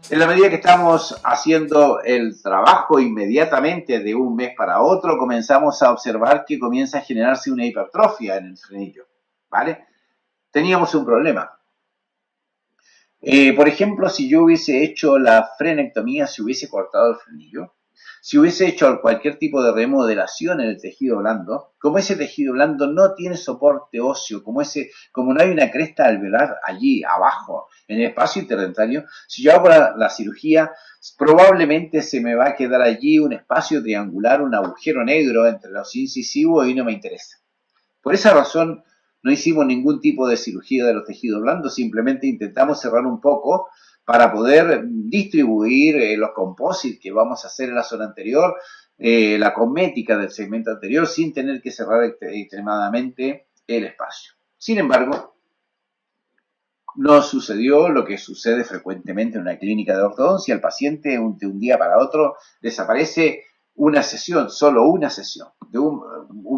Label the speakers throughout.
Speaker 1: En la medida que estamos haciendo el trabajo inmediatamente de un mes para otro, comenzamos a observar que comienza a generarse una hipertrofia en el frenillo, ¿vale? Teníamos un problema. Por ejemplo, si yo hubiese hecho la frenectomía, si hubiese cortado el frenillo, si hubiese hecho cualquier tipo de remodelación en el tejido blando, como ese tejido blando no tiene soporte óseo, como no hay una cresta alveolar allí abajo, en el espacio interdentario, si yo hago la cirugía, probablemente se me va a quedar allí un espacio triangular, un agujero negro entre los incisivos y no me interesa. Por esa razón, no hicimos ningún tipo de cirugía de los tejidos blandos, simplemente intentamos cerrar un poco para poder distribuir los composites que vamos a hacer en la zona anterior, la cosmética del segmento anterior, sin tener que cerrar extremadamente el espacio. Sin embargo, no sucedió lo que sucede frecuentemente en una clínica de ortodoncia. El paciente de un día para otro desaparece una sesión, solo una sesión.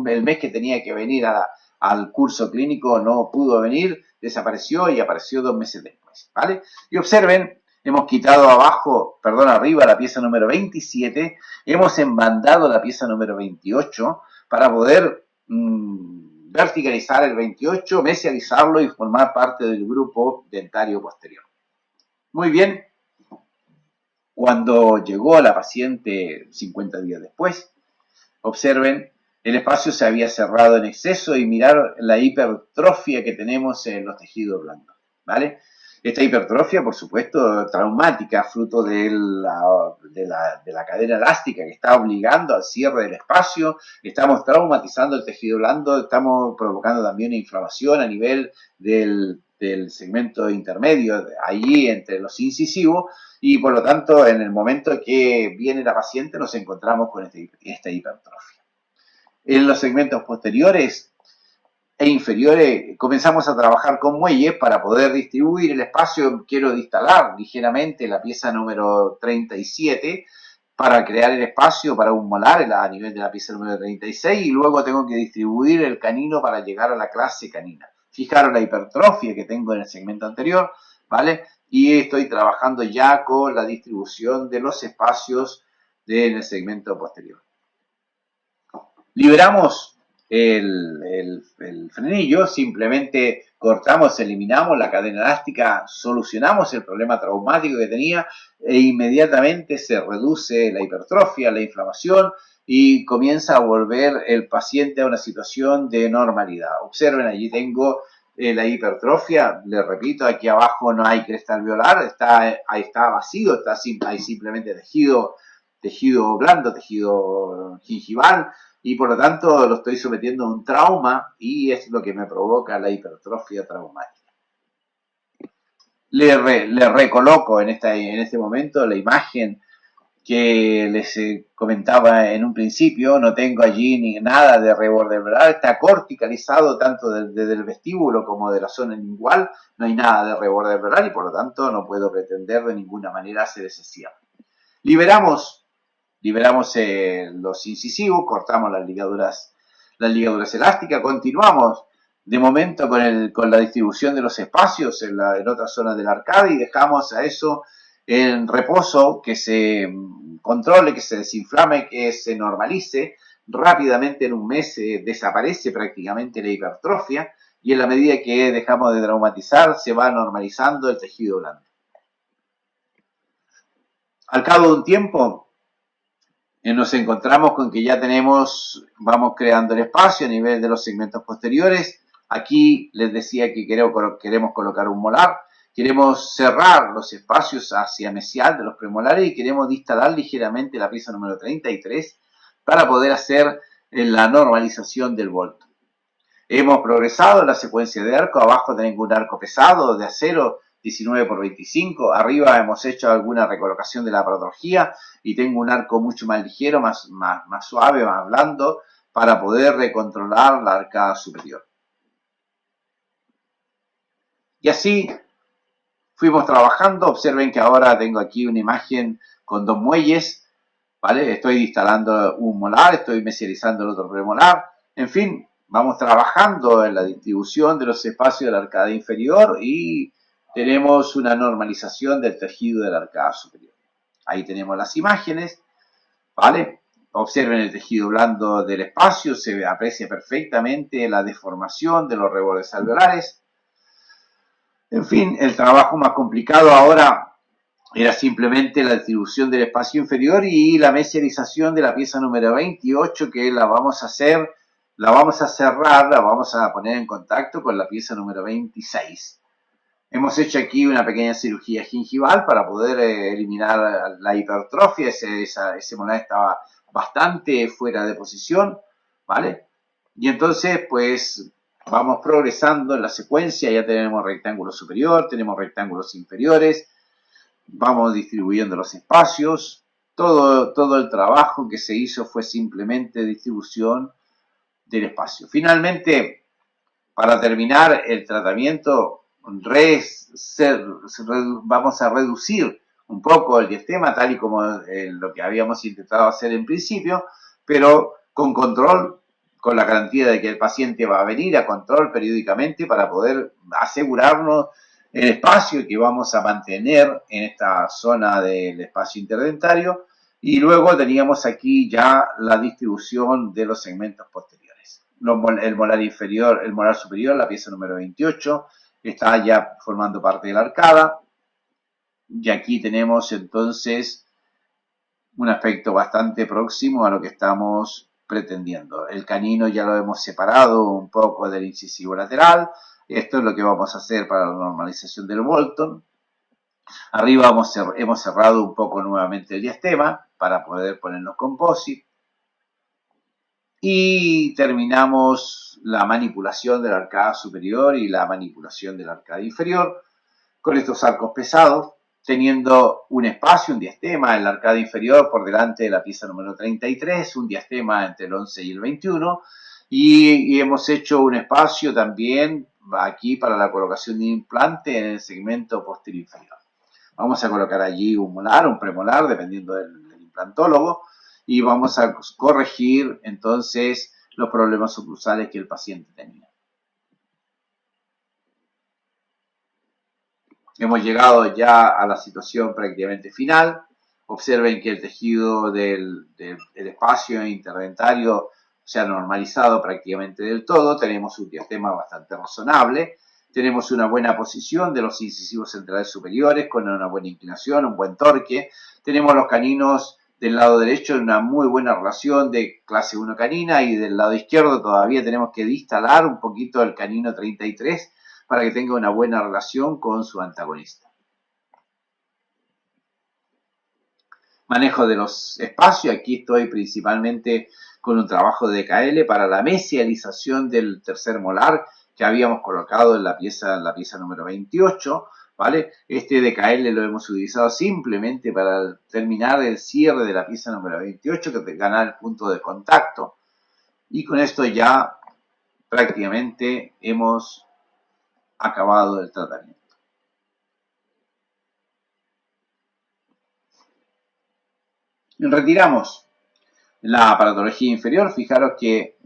Speaker 1: El mes que tenía que venir al curso clínico no pudo venir, desapareció y apareció 2 meses después, ¿vale? Y observen, hemos quitado arriba la pieza número 27, hemos embandado la pieza número 28 para poder verticalizar el 28, mesializarlo y formar parte del grupo dentario posterior. Muy bien, cuando llegó la paciente 50 días después, observen, el espacio se había cerrado en exceso y mirar la hipertrofia que tenemos en los tejidos blandos, ¿vale? Esta hipertrofia, por supuesto, traumática, fruto de la cadena elástica que está obligando al cierre del espacio, estamos traumatizando el tejido blando, estamos provocando también una inflamación a nivel del segmento intermedio, allí entre los incisivos, y por lo tanto, en el momento que viene la paciente, nos encontramos con esta hipertrofia. En los segmentos posteriores e inferiores comenzamos a trabajar con muelles para poder distribuir el espacio. Quiero instalar ligeramente la pieza número 37 para crear el espacio para un molar a nivel de la pieza número 36 y luego tengo que distribuir el canino para llegar a la clase canina. Fijaros la hipertrofia que tengo en el segmento anterior, ¿vale? Y estoy trabajando ya con la distribución de los espacios en el segmento posterior. Liberamos el frenillo, simplemente cortamos, eliminamos la cadena elástica, solucionamos el problema traumático que tenía e inmediatamente se reduce la hipertrofia, la inflamación y comienza a volver el paciente a una situación de normalidad. Observen, allí tengo la hipertrofia, les repito, aquí abajo no hay cresta alveolar, ahí está vacío, hay simplemente tejido blando, tejido gingival, y por lo tanto lo estoy sometiendo a un trauma y es lo que me provoca la hipertrofia traumática. Le recoloco en este momento la imagen que les comentaba en un principio. No tengo allí ni nada de reborde vertebral, está corticalizado tanto desde el vestíbulo como de la zona lingual, no hay nada de reborde vertebral y por lo tanto no puedo pretender de ninguna manera hacer ese cierre. Liberamos los incisivos, cortamos las ligaduras elásticas, continuamos de momento con la distribución de los espacios en otra zona del arcade y dejamos a eso en reposo, que se controle, que se desinflame, que se normalice. Rápidamente en un mes desaparece prácticamente la hipertrofia y en la medida que dejamos de traumatizar se va normalizando el tejido blando. Al cabo de un tiempo nos encontramos con que ya vamos creando el espacio a nivel de los segmentos posteriores. Aquí les decía que queremos colocar un molar, queremos cerrar los espacios hacia mesial de los premolares y queremos distalar ligeramente la pieza número 33 para poder hacer la normalización del volto. Hemos progresado en la secuencia de arco, abajo tengo un arco pesado de acero 19x25, arriba hemos hecho alguna recolocación de la paratología y tengo un arco mucho más ligero, más suave, más blando, para poder recontrolar la arcada superior. Y así fuimos trabajando. Observen que ahora tengo aquí una imagen con 2 muelles, ¿vale? Estoy instalando un molar, estoy mesializando el otro premolar, en fin, vamos trabajando en la distribución de los espacios de la arcada inferior y tenemos una normalización del tejido de la arcada superior. Ahí tenemos las imágenes, ¿vale? Observen el tejido blando del espacio, se aprecia perfectamente la deformación de los rebordes alveolares. En fin, el trabajo más complicado ahora era simplemente la distribución del espacio inferior y la mesialización de la pieza número 28, que la vamos a hacer, la vamos a cerrar, la vamos a poner en contacto con la pieza número 26. Hemos hecho aquí una pequeña cirugía gingival para poder eliminar la hipertrofia, ese molar estaba bastante fuera de posición, ¿vale? Y entonces, pues, vamos progresando en la secuencia, ya tenemos rectángulo superior, tenemos rectángulos inferiores, vamos distribuyendo los espacios, todo el trabajo que se hizo fue simplemente distribución del espacio. Finalmente, para terminar el tratamiento, vamos a reducir un poco el diastema, tal y como lo que habíamos intentado hacer en principio, pero con control, con la garantía de que el paciente va a venir a control periódicamente para poder asegurarnos el espacio que vamos a mantener en esta zona del espacio interdentario. Y luego teníamos aquí ya la distribución de los segmentos posteriores. El molar inferior, el molar superior, la pieza número 28, está ya formando parte de la arcada. Y aquí tenemos entonces un aspecto bastante próximo a lo que estamos pretendiendo. El canino ya lo hemos separado un poco del incisivo lateral. Esto es lo que vamos a hacer para la normalización del Bolton. Arriba hemos cerrado un poco nuevamente el diastema para poder ponernos composite. Y terminamos la manipulación de la arcada superior y la manipulación de la arcada inferior con estos arcos pesados, teniendo un espacio, un diastema en la arcada inferior por delante de la pieza número 33, un diastema entre el 11 y el 21, y hemos hecho un espacio también aquí para la colocación de implante en el segmento posterior inferior. Vamos a colocar allí un molar, un premolar, dependiendo del implantólogo, y vamos a corregir entonces los problemas oclusales que el paciente tenía. Hemos llegado ya a la situación prácticamente final. Observen que el tejido del espacio interdentario se ha normalizado prácticamente del todo. Tenemos un diastema bastante razonable. Tenemos una buena posición de los incisivos centrales superiores con una buena inclinación, un buen torque. Tenemos los caninos del lado derecho en una muy buena relación de clase 1 canina, y del lado izquierdo todavía tenemos que distalar un poquito el canino 33 para que tenga una buena relación con su antagonista. Manejo de los espacios. Aquí estoy principalmente con un trabajo de DKL para la mesialización del tercer molar que habíamos colocado en la pieza número 28. ¿Vale? Este DKL lo hemos utilizado simplemente para terminar el cierre de la pieza número 28, que te gana el punto de contacto. Y con esto ya prácticamente hemos acabado el tratamiento. Retiramos la aparatología inferior. Fijaros que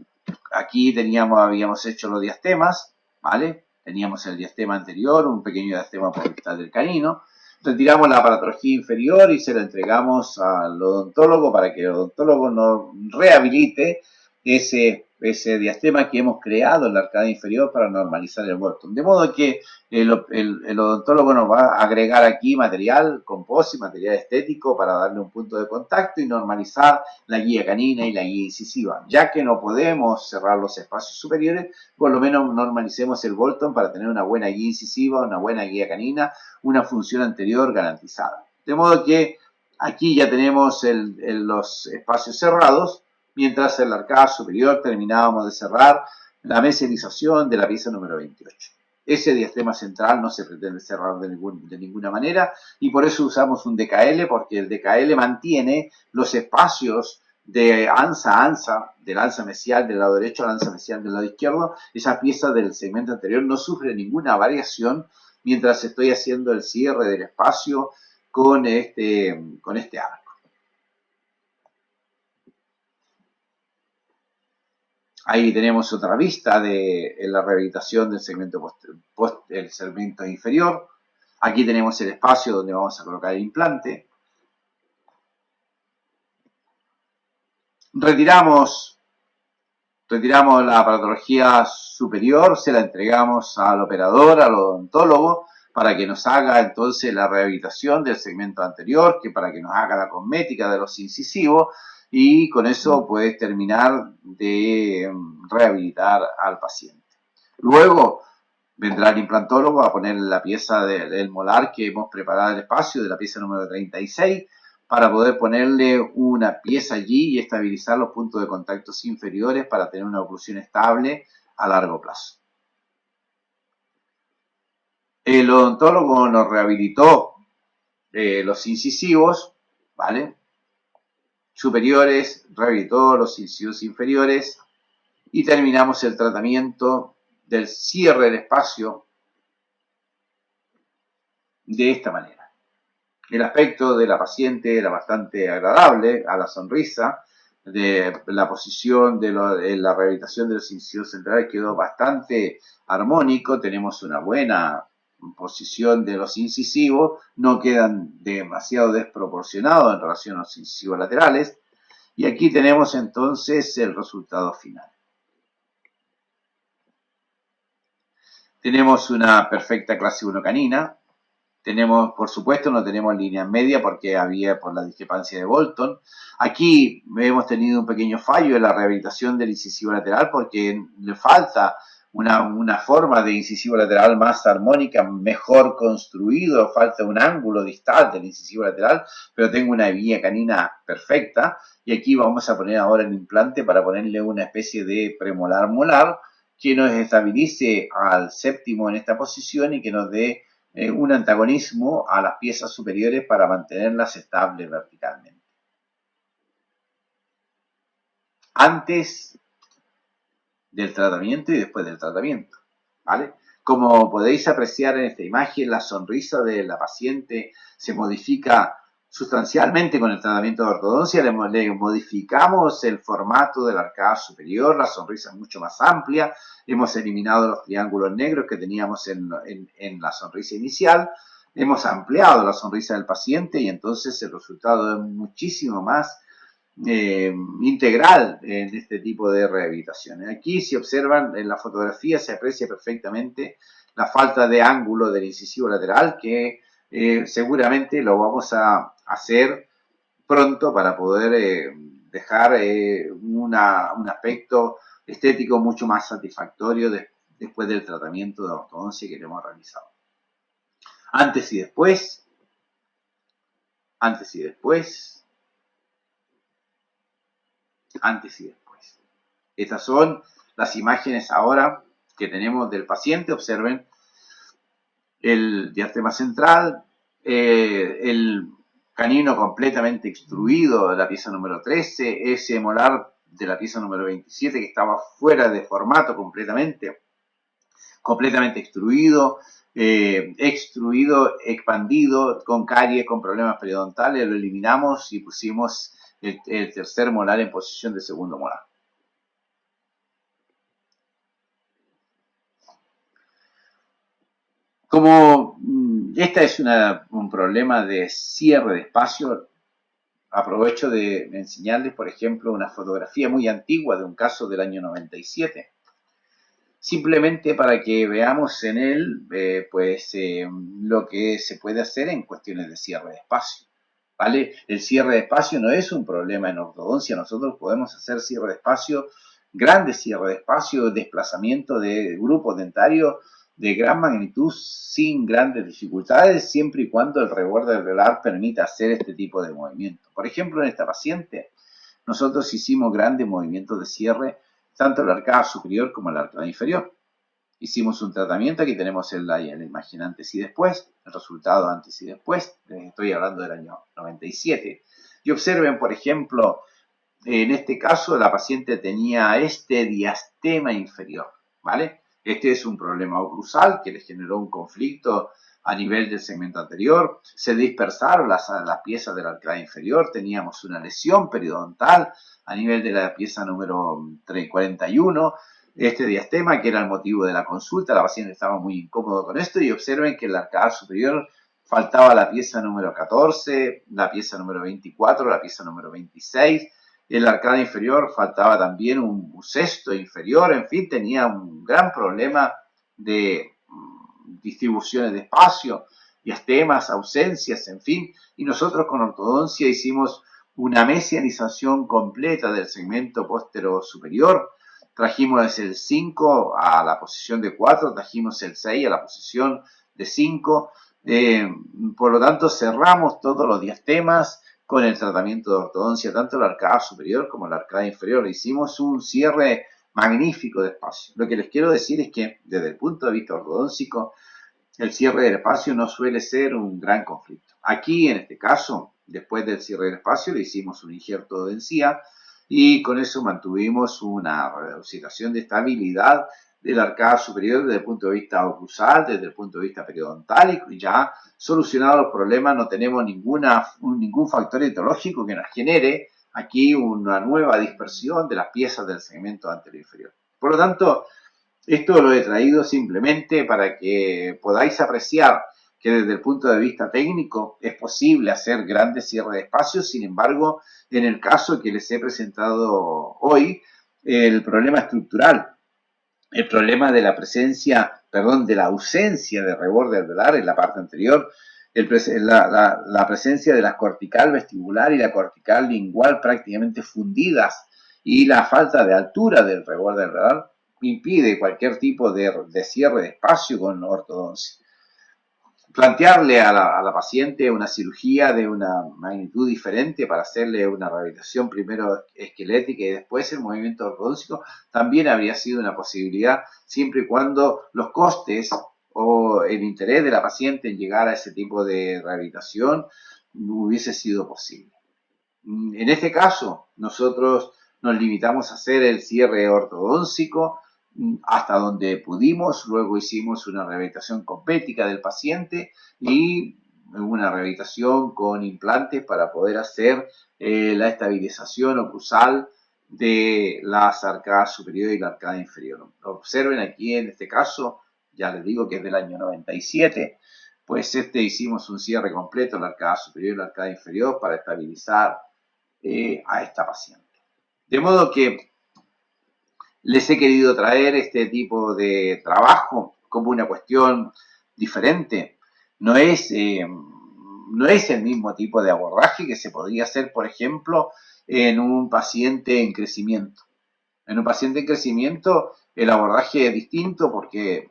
Speaker 1: aquí habíamos hecho los diastemas, ¿vale? Teníamos el diastema anterior, un pequeño diastema por detrás del canino. Retiramos la aparatología inferior y se la entregamos al odontólogo para que el odontólogo nos rehabilite ese diastema que hemos creado en la arcada inferior para normalizar el Bolton. De modo que el odontólogo nos va a agregar aquí material composite, material estético para darle un punto de contacto y normalizar la guía canina y la guía incisiva. Ya que no podemos cerrar los espacios superiores, por lo menos normalicemos el Bolton para tener una buena guía incisiva, una buena guía canina, una función anterior garantizada. De modo que aquí ya tenemos los espacios cerrados, mientras en la arcada superior terminábamos de cerrar la mesialización de la pieza número 28. Ese diastema central no se pretende cerrar de ninguna manera, y por eso usamos un DKL, porque el DKL mantiene los espacios de ansa a ansa, del ansa mesial del lado derecho al ansa mesial del lado izquierdo. Esa pieza del segmento anterior no sufre ninguna variación mientras estoy haciendo el cierre del espacio con este arco. Ahí tenemos otra vista de la rehabilitación del segmento, el segmento inferior. Aquí tenemos el espacio donde vamos a colocar el implante. Retiramos la aparatología superior, se la entregamos al operador, al odontólogo, para que nos haga entonces la rehabilitación del segmento anterior, que para que nos haga la cosmética de los incisivos, y con eso puedes terminar de rehabilitar al paciente. Luego vendrá el implantólogo a poner la pieza del molar que hemos preparado el espacio, de la pieza número 36, para poder ponerle una pieza allí y estabilizar los puntos de contacto inferiores para tener una oclusión estable a largo plazo. El odontólogo nos rehabilitó los incisivos, ¿vale? Superiores, rehabilitó los incisivos inferiores y terminamos el tratamiento del cierre del espacio de esta manera. El aspecto de la paciente era bastante agradable a la sonrisa, de la posición de la rehabilitación de los incisivos centrales quedó bastante armónico, tenemos una buena posición de los incisivos, no quedan demasiado desproporcionados en relación a los incisivos laterales, y aquí tenemos entonces el resultado final. Tenemos una perfecta clase 1 canina. Tenemos, por supuesto, no tenemos línea media porque había por la discrepancia de Bolton. Aquí hemos tenido un pequeño fallo en la rehabilitación del incisivo lateral porque le falta una forma de incisivo lateral más armónica, mejor construido, falta un ángulo distal del incisivo lateral, pero tengo una vía canina perfecta y aquí vamos a poner ahora el implante para ponerle una especie de premolar molar que nos estabilice al séptimo en esta posición y que nos dé un antagonismo a las piezas superiores para mantenerlas estables verticalmente. Antes del tratamiento y después del tratamiento, ¿vale? Como podéis apreciar en esta imagen, la sonrisa de la paciente se modifica sustancialmente con el tratamiento de ortodoncia. Le modificamos el formato de la arcada superior, la sonrisa es mucho más amplia, hemos eliminado los triángulos negros que teníamos en la sonrisa inicial, hemos ampliado la sonrisa del paciente y entonces el resultado es muchísimo más integral en este tipo de rehabilitaciones. Aquí, si observan en la fotografía, se aprecia perfectamente la falta de ángulo del incisivo lateral, que seguramente lo vamos a hacer pronto para poder dejar un aspecto estético mucho más satisfactorio después del tratamiento de ortodoncia que le hemos realizado. Antes y después, antes y después, antes y después. Estas son las imágenes ahora que tenemos del paciente. Observen el diastema central, el canino completamente extruido de la pieza número 13, ese molar de la pieza número 27 que estaba fuera de formato completamente extruido, expandido, con caries, con problemas periodontales, lo eliminamos y pusimos el tercer molar en posición de segundo molar. Como esta es un problema de cierre de espacio, aprovecho de enseñarles, por ejemplo, una fotografía muy antigua de un caso del año 97. Simplemente para que veamos en él lo que se puede hacer en cuestiones de cierre de espacio. ¿Vale? El cierre de espacio no es un problema en ortodoncia, nosotros podemos hacer cierre de espacio, grandes cierre de espacio, desplazamiento de grupos dentarios de gran magnitud sin grandes dificultades, siempre y cuando el reborde del velar permita hacer este tipo de movimiento. Por ejemplo, en esta paciente, nosotros hicimos grandes movimientos de cierre, tanto en la arcada superior como en la arcada inferior. Hicimos un tratamiento, aquí tenemos la imagen antes y después, el resultado antes y después, estoy hablando del año 97. Y observen, por ejemplo, en este caso la paciente tenía este diastema inferior, ¿vale? Este es un problema oclusal que le generó un conflicto a nivel del segmento anterior. Se dispersaron las piezas de la arcada inferior, teníamos una lesión periodontal a nivel de la pieza número 41. Este diastema, que era el motivo de la consulta, la paciente estaba muy incómodo con esto, y observen que en la arcada superior faltaba la pieza número 14, la pieza número 24, la pieza número 26. En la arcada inferior faltaba también un sexto inferior. En fin, tenía un gran problema de distribuciones de espacio, diastemas, ausencias, en fin. Y nosotros con ortodoncia hicimos una mesianización completa del segmento póstero superior. Trajimos el 5 a la posición de 4, trajimos el 6 a la posición de 5. Por lo tanto, cerramos todos los diastemas con el tratamiento de ortodoncia, tanto la arcada superior como la arcada inferior. Hicimos un cierre magnífico de espacio. Lo que les quiero decir es que, desde el punto de vista ortodóncico, el cierre del espacio no suele ser un gran conflicto. Aquí, en este caso, después del cierre del espacio, le hicimos un injerto de encía y con eso mantuvimos una situación de estabilidad de la arcada superior desde el punto de vista oclusal, desde el punto de vista periodontal, y ya solucionados los problemas no tenemos ningún factor etiológico que nos genere aquí una nueva dispersión de las piezas del segmento anterior inferior. Por lo tanto, esto lo he traído simplemente para que podáis apreciar que desde el punto de vista técnico es posible hacer grandes cierres de espacios. Sin embargo, en el caso que les he presentado hoy, el problema estructural, el problema de la presencia, perdón, de la ausencia de reborde alveolar en la parte anterior, la presencia de la cortical vestibular y la cortical lingual prácticamente fundidas, y la falta de altura del reborde alveolar impide cualquier tipo de cierre de espacio con ortodoncia. Plantearle a la paciente una cirugía de una magnitud diferente para hacerle una rehabilitación primero esquelética y después el movimiento ortodóntico también habría sido una posibilidad, siempre y cuando los costes o el interés de la paciente en llegar a ese tipo de rehabilitación hubiese sido posible. En este caso, nosotros nos limitamos a hacer el cierre ortodóntico hasta donde pudimos. Luego hicimos una rehabilitación cosmética del paciente y una rehabilitación con implantes para poder hacer la estabilización oclusal de las arcadas superior y la arcada inferior. Observen aquí en este caso, ya les digo que es del año 97, pues hicimos un cierre completo de la arcada superior y la arcada inferior para estabilizar a esta paciente. De modo que les he querido traer este tipo de trabajo como una cuestión diferente. No es el mismo tipo de abordaje que se podría hacer, por ejemplo, en un paciente en crecimiento. En un paciente en crecimiento el abordaje es distinto porque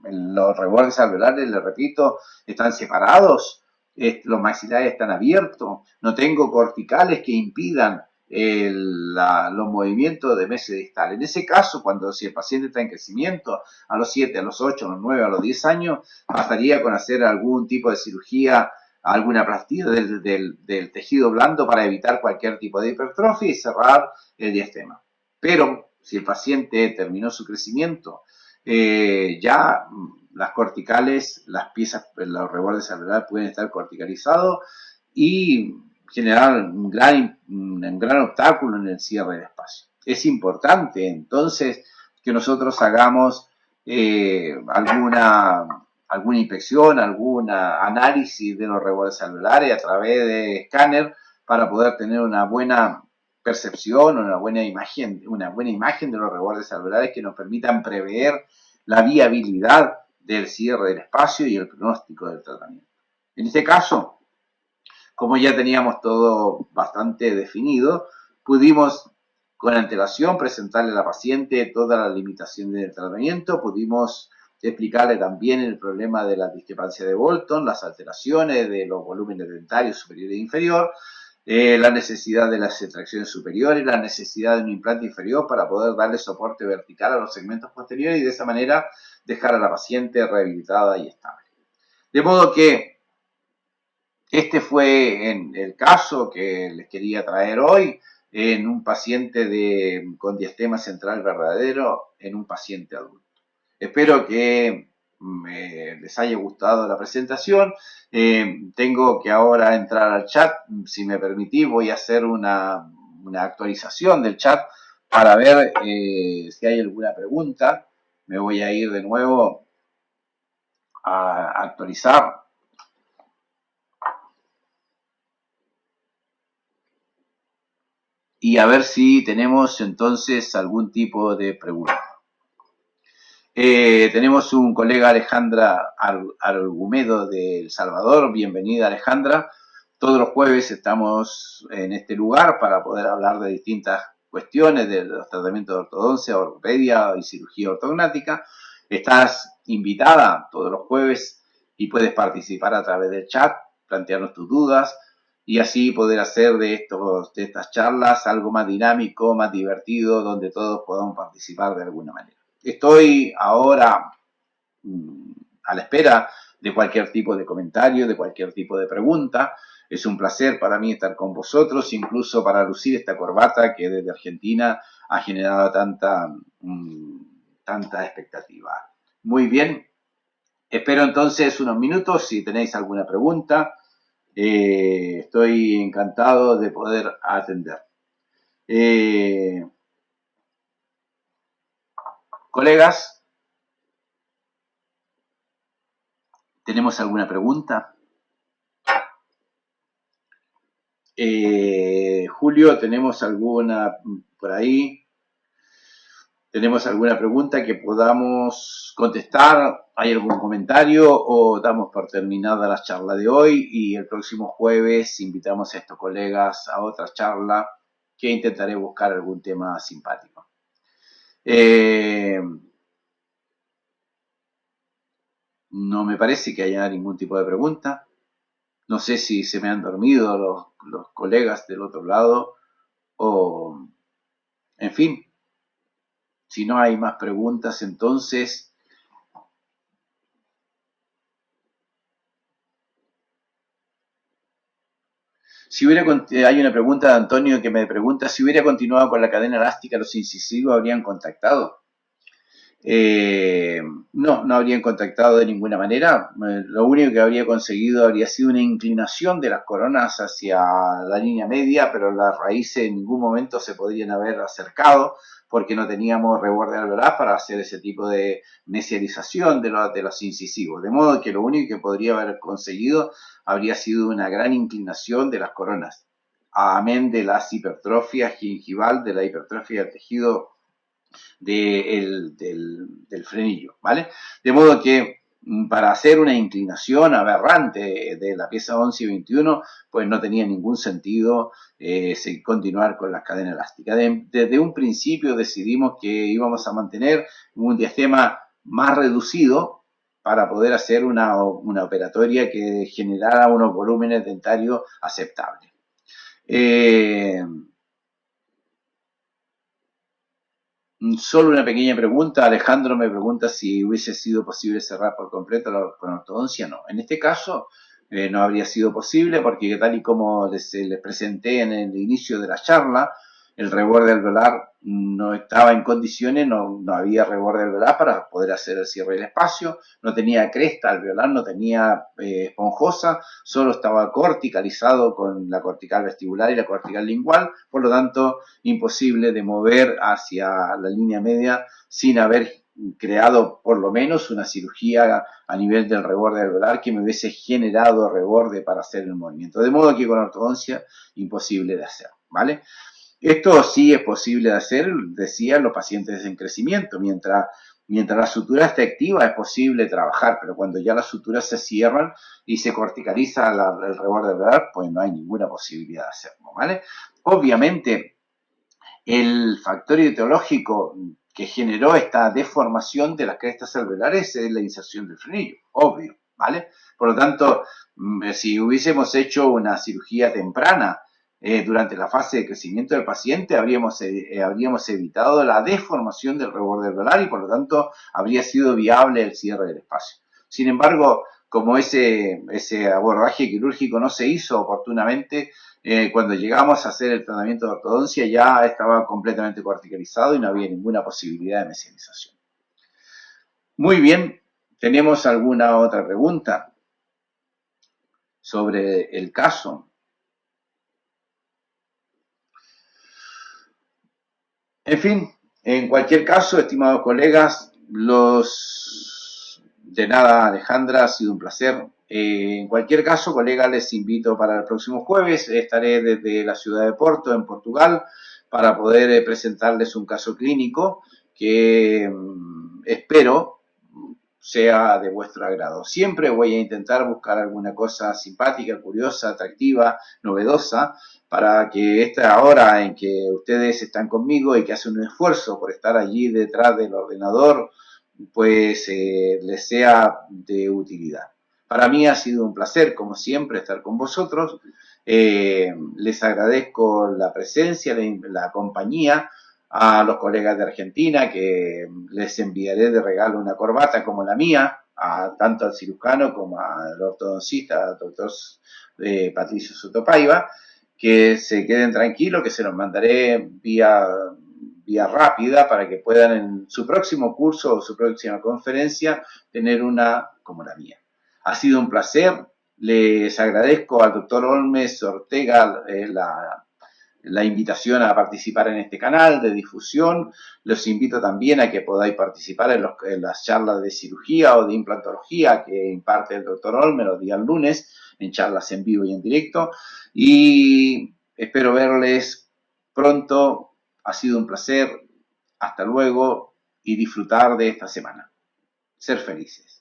Speaker 1: los rebordes alveolares, les repito, están separados, los maxilares están abiertos, no tengo corticales que impidan los movimientos de mesodistal. En ese caso, si el paciente está en crecimiento a los 7, a los 8, a los 9, a los 10 años, bastaría con hacer algún tipo de cirugía, alguna plastía del tejido blando para evitar cualquier tipo de hipertrofia y cerrar el diastema. Pero si el paciente terminó su crecimiento, ya las corticales, las piezas, los rebordes alveolares pueden estar corticalizados y generar un gran obstáculo en el cierre del espacio. Es importante entonces que nosotros hagamos alguna inspección, algún análisis de los rebordes alveolares a través de escáner para poder tener una buena percepción, una buena imagen de los rebordes alveolares que nos permitan prever la viabilidad del cierre del espacio y el pronóstico del tratamiento. En este caso, como ya teníamos todo bastante definido, pudimos con antelación presentarle a la paciente toda la limitación del tratamiento, pudimos explicarle también el problema de la discrepancia de Bolton, las alteraciones de los volúmenes dentarios superior e inferior, la necesidad de las extracciones superiores, la necesidad de un implante inferior para poder darle soporte vertical a los segmentos posteriores y de esa manera dejar a la paciente rehabilitada y estable. De modo que este fue el caso que les quería traer hoy en un paciente con diastema central verdadero en un paciente adulto. Espero que les haya gustado la presentación. Tengo que ahora entrar al chat. Si me permitís, voy a hacer una actualización del chat para ver si hay alguna pregunta. Me voy a ir de nuevo a actualizar. Y a ver si tenemos entonces algún tipo de pregunta. Tenemos un colega, Alejandra Argumedo de El Salvador. Bienvenida, Alejandra. Todos los jueves estamos en este lugar para poder hablar de distintas cuestiones de los tratamientos de ortodoncia, ortopedia y cirugía ortognática. Estás invitada todos los jueves y puedes participar a través del chat, plantearnos tus dudas y así poder hacer de estas charlas algo más dinámico, más divertido, donde todos podamos participar de alguna manera. Estoy ahora a la espera de cualquier tipo de comentario, de cualquier tipo de pregunta. Es un placer para mí estar con vosotros, incluso para lucir esta corbata que desde Argentina ha generado tanta expectativa. Muy bien, espero entonces unos minutos si tenéis alguna pregunta. Estoy encantado de poder atender. Colegas, ¿tenemos alguna pregunta? Julio, ¿tenemos alguna por ahí? ¿Tenemos alguna pregunta que podamos contestar? ¿Hay algún comentario o damos por terminada la charla de hoy y el próximo jueves invitamos a estos colegas a otra charla que intentaré buscar algún tema simpático? No me parece que haya ningún tipo de pregunta. No sé si se me han dormido los colegas del otro lado o, en fin, si no hay más preguntas, entonces hay una pregunta de Antonio que me pregunta si hubiera continuado con la cadena elástica, los incisivos habrían contactado. No habrían contactado de ninguna manera. Lo único que habría conseguido habría sido una inclinación de las coronas hacia la línea media, pero las raíces en ningún momento se podrían haber acercado porque no teníamos reborde alveolar para hacer ese tipo de mesialización de los incisivos. De modo que lo único que podría haber conseguido habría sido una gran inclinación de las coronas, amén de las hipertrofias gingival, de la hipertrofia del tejido del frenillo, ¿vale? De modo que para hacer una inclinación aberrante de la pieza 11 y 21, pues no tenía ningún sentido continuar con la cadena elástica. Desde un principio decidimos que íbamos a mantener un diastema más reducido para poder hacer una operatoria que generara unos volúmenes dentarios aceptables. Solo una pequeña pregunta. Alejandro me pregunta si hubiese sido posible cerrar por completo con ortodoncia. No, en este caso no habría sido posible porque tal y como les presenté en el inicio de la charla, el reborde alveolar no estaba en condiciones, no había reborde alveolar para poder hacer el cierre del espacio, no tenía cresta alveolar, no tenía esponjosa, solo estaba corticalizado con la cortical vestibular y la cortical lingual, por lo tanto imposible de mover hacia la línea media sin haber creado por lo menos una cirugía a nivel del reborde alveolar que me hubiese generado reborde para hacer el movimiento. De modo que con ortodoncia imposible de hacer, ¿vale? Esto sí es posible de hacer, decían los pacientes en crecimiento. Mientras la sutura esté activa es posible trabajar, pero cuando ya las suturas se cierran y se corticaliza el reborde alveolar, pues no hay ninguna posibilidad de hacerlo, ¿vale? Obviamente, el factor etiológico que generó esta deformación de las crestas alveolares es la inserción del frenillo, obvio, ¿vale? Por lo tanto, si hubiésemos hecho una cirugía temprana durante la fase de crecimiento del paciente, habríamos evitado la deformación del reborde alveolar y por lo tanto habría sido viable el cierre del espacio. Sin embargo, como ese abordaje quirúrgico no se hizo oportunamente, cuando llegamos a hacer el tratamiento de ortodoncia ya estaba completamente corticalizado y no había ninguna posibilidad de mesianización. Muy bien, ¿tenemos alguna otra pregunta sobre el caso? En fin, en cualquier caso, estimados colegas, de nada, Alejandra, ha sido un placer. En cualquier caso, colegas, les invito para el próximo jueves. Estaré desde la ciudad de Porto, en Portugal, para poder presentarles un caso clínico que espero sea de vuestro agrado. Siempre voy a intentar buscar alguna cosa simpática, curiosa, atractiva, novedosa, para que esta hora en que ustedes están conmigo y que hacen un esfuerzo por estar allí detrás del ordenador, pues les sea de utilidad. Para mí ha sido un placer, como siempre, estar con vosotros. Les agradezco la presencia, la compañía a los colegas de Argentina, que les enviaré de regalo una corbata como la mía, tanto al cirujano como al ortodoncista, al doctor Patricio Sotopaiva, que se queden tranquilos, que se los mandaré vía rápida para que puedan en su próximo curso o su próxima conferencia tener una como la mía. Ha sido un placer. Les agradezco al doctor Olmes Ortega la invitación a participar en este canal de difusión. Los invito también a que podáis participar en las charlas de cirugía o de implantología que imparte el doctor Olmes los días lunes, en charlas en vivo y en directo. Y espero verles pronto. Ha sido un placer. Hasta luego y disfrutar de esta semana. Ser felices.